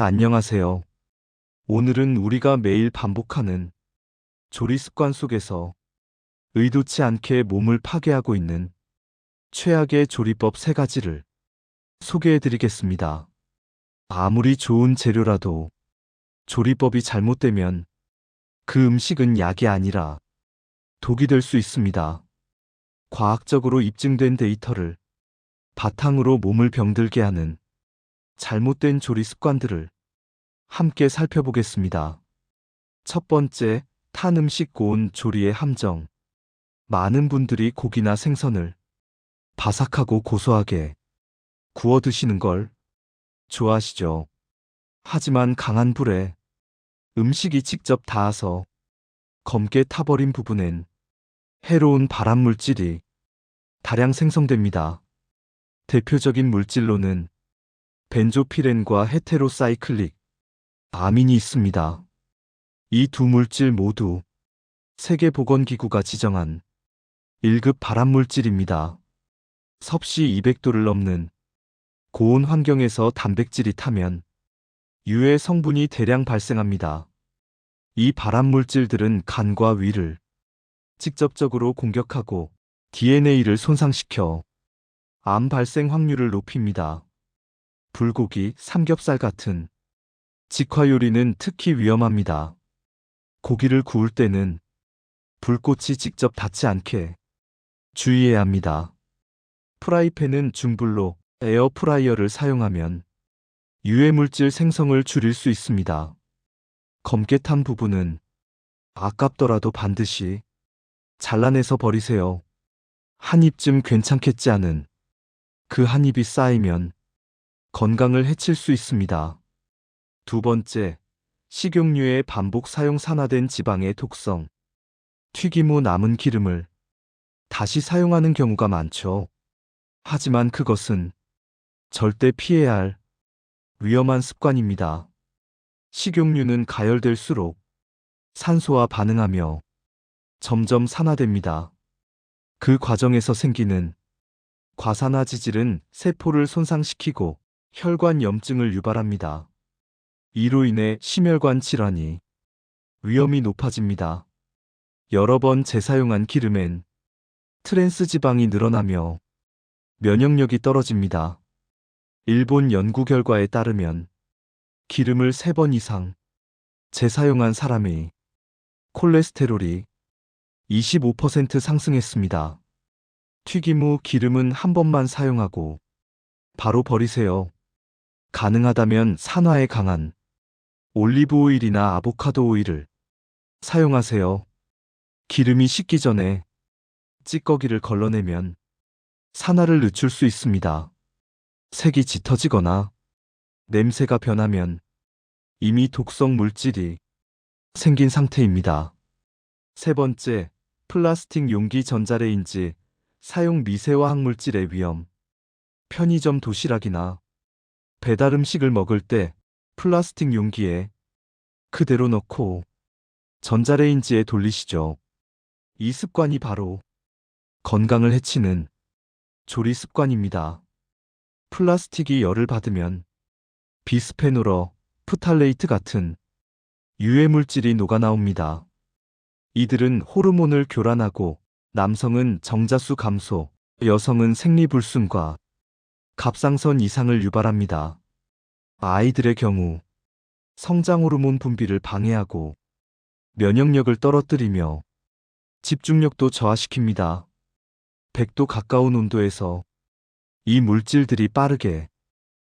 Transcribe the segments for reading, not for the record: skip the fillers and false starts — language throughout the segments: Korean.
안녕하세요. 오늘은 우리가 매일 반복하는 조리 습관 속에서 의도치 않게 몸을 파괴하고 있는 최악의 조리법 3가지를 소개해 드리겠습니다. 아무리 좋은 재료라도 조리법이 잘못되면 그 음식은 약이 아니라 독이 될 수 있습니다. 과학적으로 입증된 데이터를 바탕으로 몸을 병들게 하는 잘못된 조리 습관들을 함께 살펴보겠습니다. 첫 번째, 탄 음식 고온 조리의 함정. 많은 분들이 고기나 생선을 바삭하고 고소하게 구워 드시는 걸 좋아하시죠. 하지만 강한 불에 음식이 직접 닿아서 검게 타버린 부분엔 해로운 발암물질이 다량 생성됩니다. 대표적인 물질로는 벤조피렌과 헤테로사이클릭 아민이 있습니다. 이 두 물질 모두 세계보건기구가 지정한 1급 발암물질입니다. 섭씨 200도를 넘는 고온 환경에서 단백질이 타면 유해 성분이 대량 발생합니다. 이 발암물질들은 간과 위를 직접적으로 공격하고 DNA를 손상시켜 암 발생 확률을 높입니다. 불고기, 삼겹살 같은 직화 요리는 특히 위험합니다. 고기를 구울 때는 불꽃이 직접 닿지 않게 주의해야 합니다. 프라이팬은 중불로 에어프라이어를 사용하면 유해물질 생성을 줄일 수 있습니다. 검게 탄 부분은 아깝더라도 반드시 잘라내서 버리세요. 한 입쯤 괜찮겠지 하는 그 한 입이 쌓이면 건강을 해칠 수 있습니다. 두 번째, 식용유의 반복 사용 산화된 지방의 독성. 튀김 후 남은 기름을 다시 사용하는 경우가 많죠. 하지만 그것은 절대 피해야 할 위험한 습관입니다. 식용유는 가열될수록 산소와 반응하며 점점 산화됩니다. 그 과정에서 생기는 과산화 지질은 세포를 손상시키고 혈관 염증을 유발합니다. 이로 인해 심혈관 질환이 위험이 높아집니다. 여러 번 재사용한 기름엔 트랜스 지방이 늘어나며 면역력이 떨어집니다. 일본 연구 결과에 따르면 기름을 3번 이상 재사용한 사람의 콜레스테롤이 25% 상승했습니다. 튀김 후 기름은 한 번만 사용하고 바로 버리세요. 가능하다면 산화에 강한 올리브 오일이나 아보카도 오일을 사용하세요. 기름이 식기 전에 찌꺼기를 걸러내면 산화를 늦출 수 있습니다. 색이 짙어지거나 냄새가 변하면 이미 독성 물질이 생긴 상태입니다. 세 번째, 플라스틱 용기 전자레인지 사용 미세화 학물질의 위험. 편의점 도시락이나 배달 음식을 먹을 때 플라스틱 용기에 그대로 넣고 전자레인지에 돌리시죠. 이 습관이 바로 건강을 해치는 조리 습관입니다. 플라스틱이 열을 받으면 비스페놀, 프탈레이트 같은 유해 물질이 녹아나옵니다. 이들은 호르몬을 교란하고 남성은 정자수 감소, 여성은 생리불순과 갑상선 이상을 유발합니다. 아이들의 경우 성장 호르몬 분비를 방해하고 면역력을 떨어뜨리며 집중력도 저하시킵니다. 100도 가까운 온도에서 이 물질들이 빠르게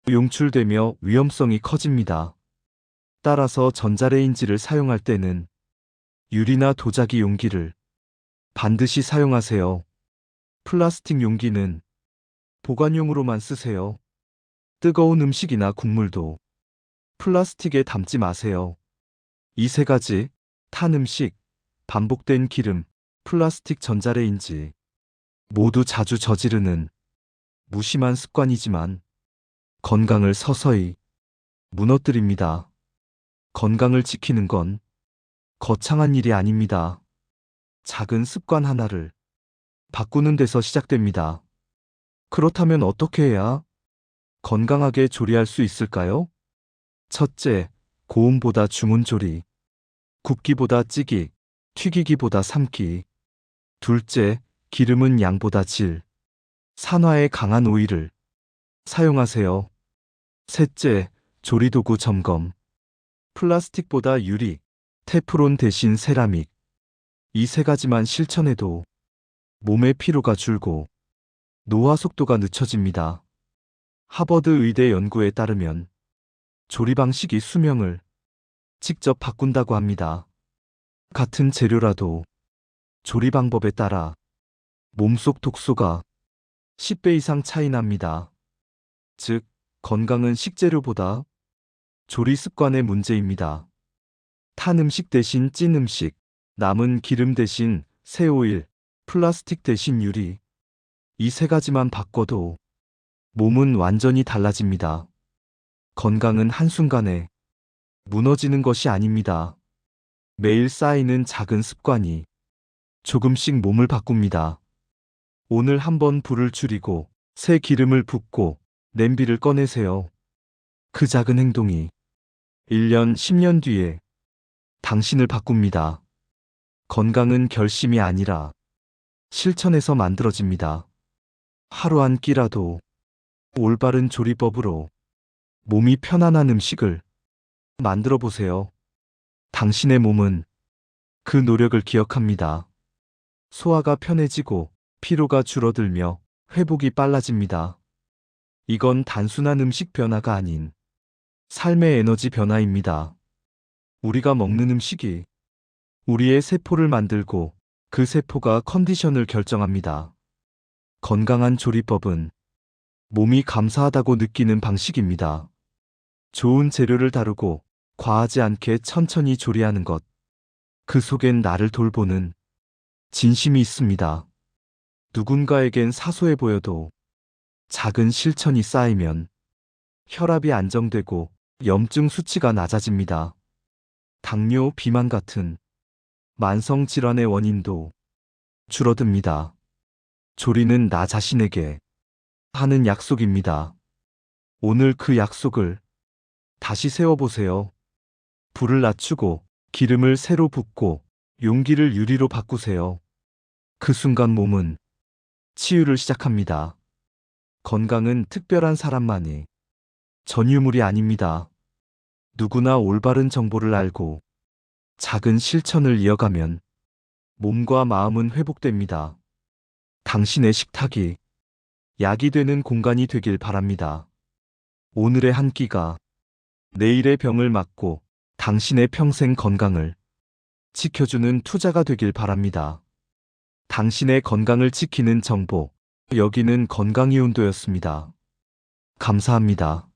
용출되며 위험성이 커집니다. 따라서 전자레인지를 사용할 때는 유리나 도자기 용기를 반드시 사용하세요. 플라스틱 용기는 보관용으로만 쓰세요. 뜨거운 음식이나 국물도 플라스틱에 담지 마세요. 이 3가지, 탄 음식, 반복된 기름, 플라스틱 전자레인지, 모두 자주 저지르는 무심한 습관이지만 건강을 서서히 무너뜨립니다. 건강을 지키는 건 거창한 일이 아닙니다. 작은 습관 하나를 바꾸는 데서 시작됩니다. 그렇다면 어떻게 해야 건강하게 조리할 수 있을까요? 첫째, 고온보다 주문조리. 굽기보다 찌기, 튀기기보다 삶기. 둘째, 기름은 양보다 질. 산화에 강한 오일을 사용하세요. 셋째, 조리도구 점검. 플라스틱보다 유리, 테프론 대신 세라믹. 이 세 가지만 실천해도 몸의 피로가 줄고 노화 속도가 늦춰집니다. 하버드 의대 연구에 따르면 조리 방식이 수명을 직접 바꾼다고 합니다. 같은 재료라도 조리 방법에 따라 몸속 독소가 10배 이상 차이 납니다. 즉, 건강은 식재료보다 조리 습관의 문제입니다. 탄 음식 대신 찐 음식, 남은 기름 대신 새 오일, 플라스틱 대신 유리. 이 세 가지만 바꿔도 몸은 완전히 달라집니다. 건강은 한순간에 무너지는 것이 아닙니다. 매일 쌓이는 작은 습관이 조금씩 몸을 바꿉니다. 오늘 한번 불을 줄이고 새 기름을 붓고 냄비를 꺼내세요. 그 작은 행동이 1년, 10년 뒤에 당신을 바꿉니다. 건강은 결심이 아니라 실천에서 만들어집니다. 하루 한 끼라도 올바른 조리법으로 몸이 편안한 음식을 만들어 보세요. 당신의 몸은 그 노력을 기억합니다. 소화가 편해지고 피로가 줄어들며 회복이 빨라집니다. 이건 단순한 음식 변화가 아닌 삶의 에너지 변화입니다. 우리가 먹는 음식이 우리의 세포를 만들고 그 세포가 컨디션을 결정합니다. 건강한 조리법은 몸이 감사하다고 느끼는 방식입니다. 좋은 재료를 다루고 과하지 않게 천천히 조리하는 것. 그 속엔 나를 돌보는 진심이 있습니다. 누군가에겐 사소해 보여도 작은 실천이 쌓이면 혈압이 안정되고 염증 수치가 낮아집니다. 당뇨, 비만 같은 만성 질환의 원인도 줄어듭니다. 조리는 나 자신에게 하는 약속입니다. 오늘 그 약속을 다시 세워보세요. 불을 낮추고 기름을 새로 붓고 용기를 유리로 바꾸세요. 그 순간 몸은 치유를 시작합니다. 건강은 특별한 사람만이 전유물이 아닙니다. 누구나 올바른 정보를 알고 작은 실천을 이어가면 몸과 마음은 회복됩니다. 당신의 식탁이 약이 되는 공간이 되길 바랍니다. 오늘의 한 끼가 내일의 병을 막고 당신의 평생 건강을 지켜주는 투자가 되길 바랍니다. 당신의 건강을 지키는 정보, 여기는 건강이온도였습니다. 감사합니다.